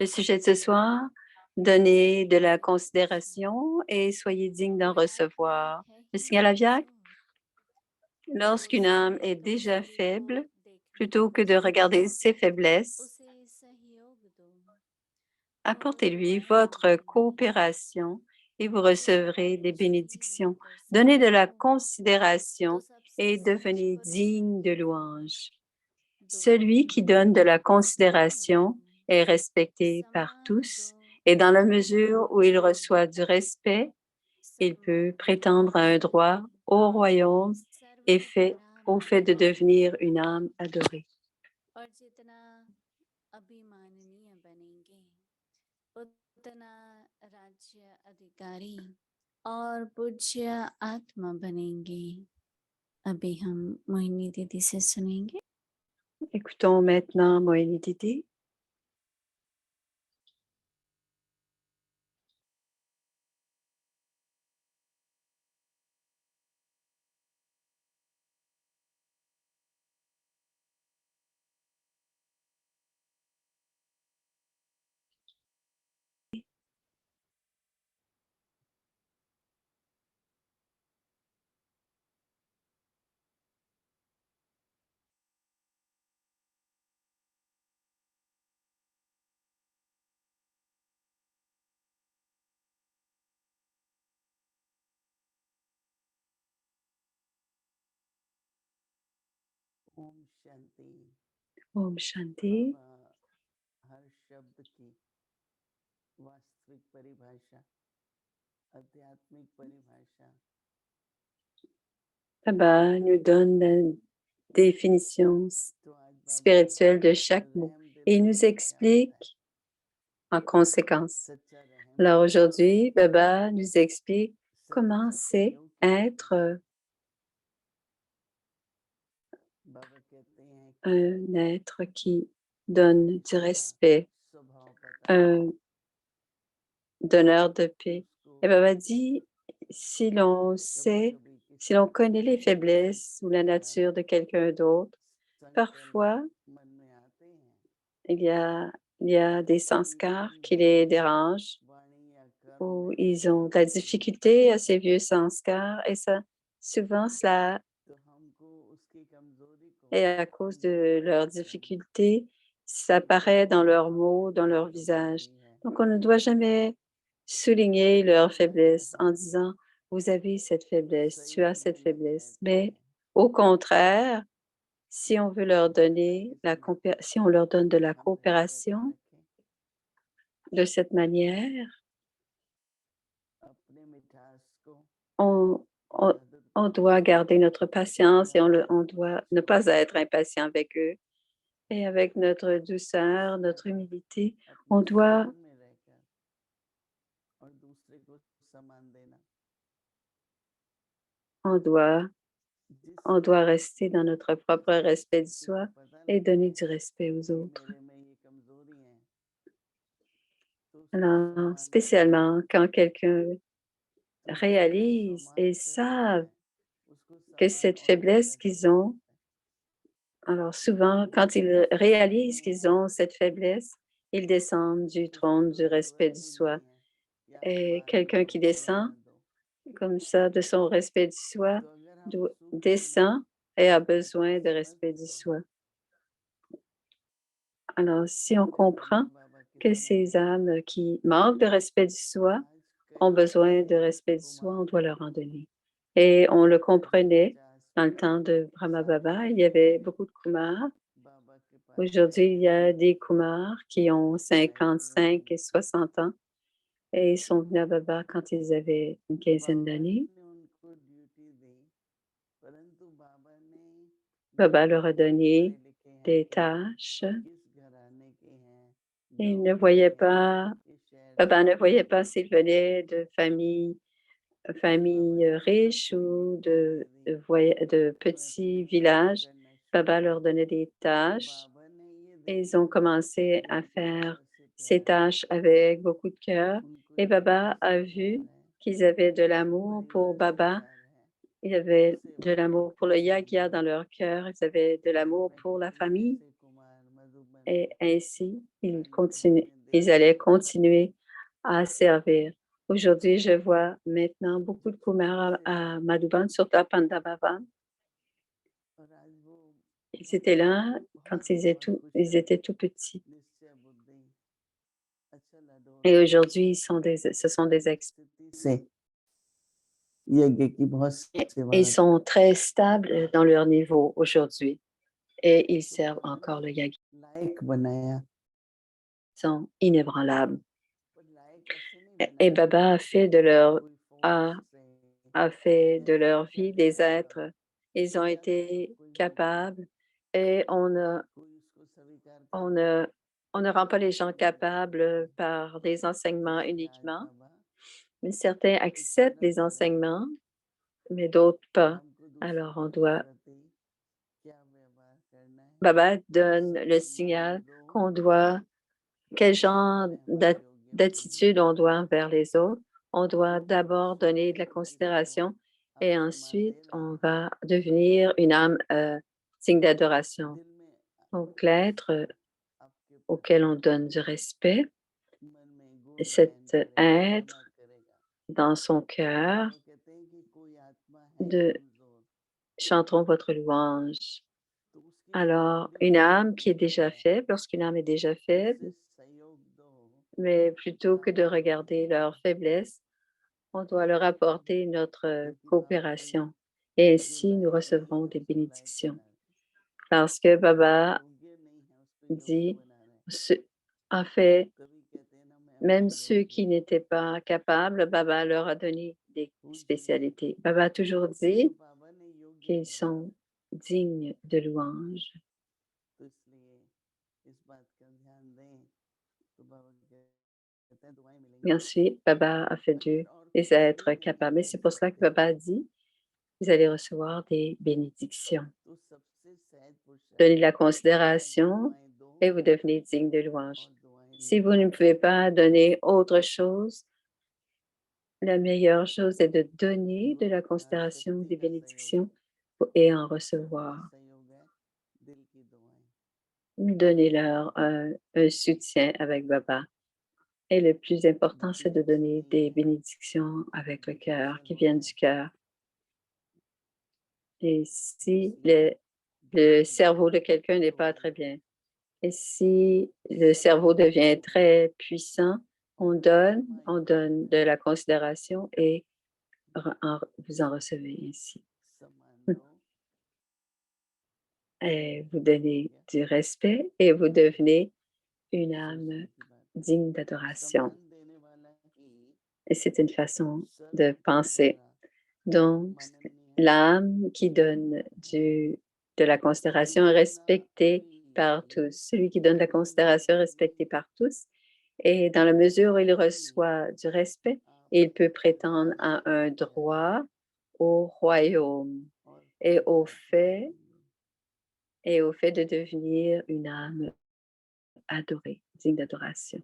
Le sujet de ce soir, donnez de la considération et soyez digne d'en recevoir. Le signal aviaque, lorsqu'une âme est déjà faible, plutôt que de regarder ses faiblesses, apportez-lui votre coopération et vous recevrez des bénédictions. Donnez de la considération et devenez digne de louange. Celui qui donne de la considération est respecté par tous et dans la mesure où il reçoit du respect, il peut prétendre à un droit au royaume et au fait de devenir une âme adorée. और जितना अभिमाननीय बनेंगे उतना राज्य अधिकारी और पूज्य आत्मा बनेंगे। अभी हम मोहिनी दीदी से सुनेंगे। Écoutons maintenant Moïni Didi. Om Shanti. Om Shanti. हर शब्द की वास्तविक परिभाषा, आध्यात्मिक परिभाषा Baba nous donne la définition तो आज बाबा spirituelle de chaque mot रहम दिल et il का nous मतलब क्या होता है? explique en conséquence. सच्चा रहम Alors दिल, aujourd'hui, Baba nous explique comment सच्चा c'est सहयोग। être बाबा कहते हैं कि un être qui donne du किसी का respect, स्वभाव पता है, un donneur de paix. उसको Et Baba dit, si l'on sait, कभी-कभी si किसी l'on connaît les faiblesses ou la nature de quelqu'un d'autre, संकल्प parfois मन में आते हैं, il y a des sanskars qui les dérangent वाणी या कर्म ou में ils ont de la difficulté à ces vieux sanskars et ça, souvent, cela तो हमको उसकी कमजोरी को est à cause de देखना leurs चाहिए। difficultés, ça paraît dans leurs mots, dans leur visage. Donc, on ne doit jamais souligner leur faiblesse en disant, vous avez cette faiblesse, tu as cette faiblesse. Mais au contraire, si on veut leur donner si on leur donne de la coopération de cette manière, अपने मिठास को on, on, मधुर on को doit garder notre patience et on doit ne pas être impatient avec eux. Et avec notre douceur, notre humilité, on अपने doit, स्थान में रहकर और दूसरे को सम्मान देना, on doit, जिस on doit rester dans notre propre respect du व्यक्ति को soi पता et लगता donner है du respect aux कि autres. मेरे में ये कमजोरी है, तो उसको Alors, सम्मान करना, spécialement quand quelqu'un तो जितना réalise सम्मान et करता है savent उसको que सम्मान cette और ज्यादा faiblesse qu'ils किया ont, जाता है। alors souvent, quand ils réalisent qu'ils ont cette faiblesse, ils descendent du किसी trône को du respect जरूरत du ही soi. नहीं है कि आप Et बाद में quelqu'un qui दोगे, बाद descend में दो, comme ça de son respect du soi, तो अगर हम सूक्ष्म में descend et a besoin de respect समझ du लें soi. Alors, si on तो comprend ब्रह्मा बाबा के que समय ces âmes qui manquent de respect du soi आज ont कई besoin de respect du soi, on Kumar doit leur en donner. Et on le comprenait 50 dans le temps de 55 Brahma साल Baba, की il y उम्र avait में beaucoup de Kumars. बाबा के पास Aujourd'hui, il y बैठे a des Kumars qui ont cycle 55 में et 60 ans et ils sont venus à Baba quand ils avaient une quinzaine बाबा d'années. ने उनको ड्यूटी दी, परंतु बाबा ने Baba देखा leur a कितने पढ़े donné लिखे हैं des ये, tâches किस घराने के हैं, et ils गांव ne के voyaient हैं, pas, इस शहर Baba के ne हैं, voyait pas s'ils venaient de familles बाबा ने उनको riches पूरी ou ड्यूटी दे दी de और अपने petits काम villages. करना शुरू Baba leur किया। donnait des तो tâches बाबा ने ये et ils देखा ont commencé कि à इनको faire अंदर से ces प्यार है, tâches avec beaucoup de cœur. उनको Et अंदर Baba a से प्यार vu है, qu'ils avaient de उनको l'amour pour परिवार से Baba, प्यार है, il y तो avait de सेवा l'amour करते pour le हैं। yagya dans leur cœur, ils avaient de l'amour pour la पहले famille जैसे कुमार मधुबन et ainsi ils पानी भरने ils allaient continuer à servir. Aujourd'hui, je vois maintenant beaucoup de Kumara à Madhuban, surtout à Pandavavan. और आज वो Ils étaient là quand ils étaient tout petits. निश्चय बुद्धि अच्छा लडोर Et aujourd'hui, ce sont des experts. से यज्ञ की बहुत Et सेवा ils sont très stables dans leur niveau aujourd'hui. Et ils servent encore le yagi. लायक बनाया Ils sont inébranlables. पर लायक ऐसे नहीं Et बनाया Baba a fait de leur, कोई a, फोर्स से a fait de leur ऐसे vie कर des दिया êtres. Ils ont été capables et कोई उसको स्वीकार on करता है ne, on ne rend pas les gens capables par des enseignements जैसे कि आज uniquement. बाबा Mais certains acceptent les enseignements, mais d'autres pas. Alors, on doit, क्या व्यवहार करना है Baba donne le signal qu'on doit, quel genre d'attitude on doit envers les autres. On doit d'abord donner de la considération et ensuite on va devenir une âme signe d'adoration. Donc, l'être auquel on donne du respect, cet être dans son cœur, de chanteront votre louange. Alors, une âme qui est déjà faible, lorsqu'une âme est déjà faible, mais plutôt que de regarder leur faiblesse, on doit leur apporter notre coopération. Et ainsi, nous recevrons des bénédictions. Parce que Baba dit, en fait, même ceux qui n'étaient pas capables, Baba leur a donné des spécialités. Baba a toujours dit qu'ils sont dignes de louange. Et ensuite, Baba a fait d'eux des êtres capables. Et c'est pour cela que Baba a dit, vous allez recevoir des bénédictions. Donnez de la considération et vous devenez digne de louange. Si vous ne pouvez pas donner autre chose, la meilleure chose est de donner de la considération, des bénédictions et en recevoir. Donnez-leur un soutien avec Baba. Et le plus important, c'est de donner des bénédictions avec le cœur, qui viennent du cœur. Et si le cerveau de quelqu'un n'est pas très bien, et si le cerveau devient très puissant, on donne de la considération et vous en recevez ainsi. Et vous donnez du respect et vous devenez une âme digne d'adoration. Et c'est une façon de penser. Donc, l'âme qui donne de la considération est respectée par tous. Celui qui donne de la considération est respecté par tous. Et dans la mesure où il reçoit du respect, il peut prétendre à un droit au royaume et au fait de devenir une âme adorée, digne d'adoration.